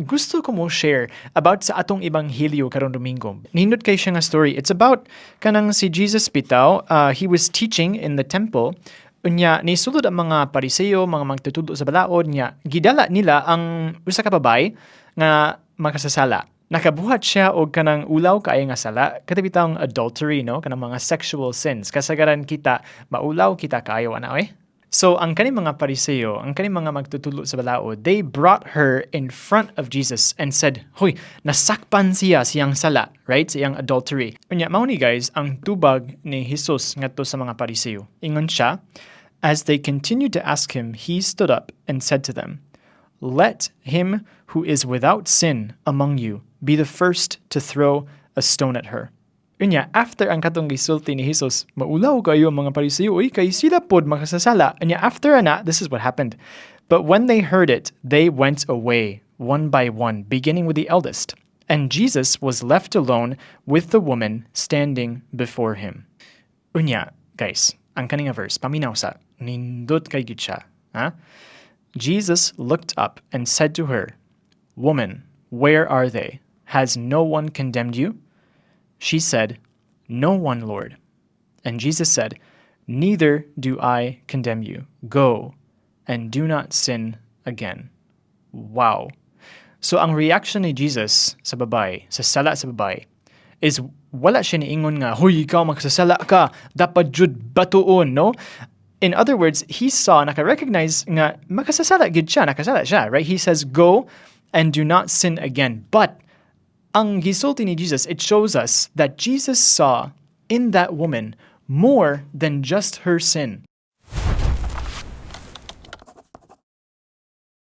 gusto ko mo share about sa atong ebanghelyo karong Domingo. Nindot kay siya nga story. It's about kanang si Jesus bitaw. He was teaching in the temple. Unya, nisulod ang mga Pariseo, mga magtutudo sa balaod niya. Gidala nila ang usa ka babay nga makasasala. Nakabuhat siya og kanang ulaw kaay nga sala. Katabitang adultery, no? Kanang mga sexual sins. Kasagaran kita, maulaw kita kaayo ana eh. So, ang kaning mga Pariseo, ang kaning mga magtutulo sa balaod, they brought her in front of Jesus and said, "Hoy, nasakpan siyang sala," right? Siyang adultery. Unya, mao ni guys, ang tubag ni Jesus ngadto sa mga Pariseo. Ingon siya, as they continued to ask him, he stood up and said to them, "Let him who is without sin among you be the first to throw a stone at her." Unya, after ang katong gisulti ni Jesus, maulaw kayo ang mga Pariseo, uy, kay sila pod makasasala. Unya, after ana, this is what happened. But when they heard it, they went away, one by one, beginning with the eldest. And Jesus was left alone with the woman standing before him. Unya, guys, ang kaninga verse, paminaw sa, nindot kay gid siya. Ha? Jesus looked up and said to her, "Woman, where are they? Has no one condemned you?" She said, "No one, Lord." And Jesus said, "Neither do I condemn you. Go and do not sin again." Wow. So ang reaction ni Jesus sa babay, sa sala sa babay, is wala siya niingon nga, "Hoy, ikaw magsasala ka, dapat jud batuon," no? In other words, he saw, naka-recognize nga, makasasala gid siya, nakasala siya, right? He says, "Go and do not sin again." But ang gisulti ni Jesus, it shows us that Jesus saw in that woman more than just her sin.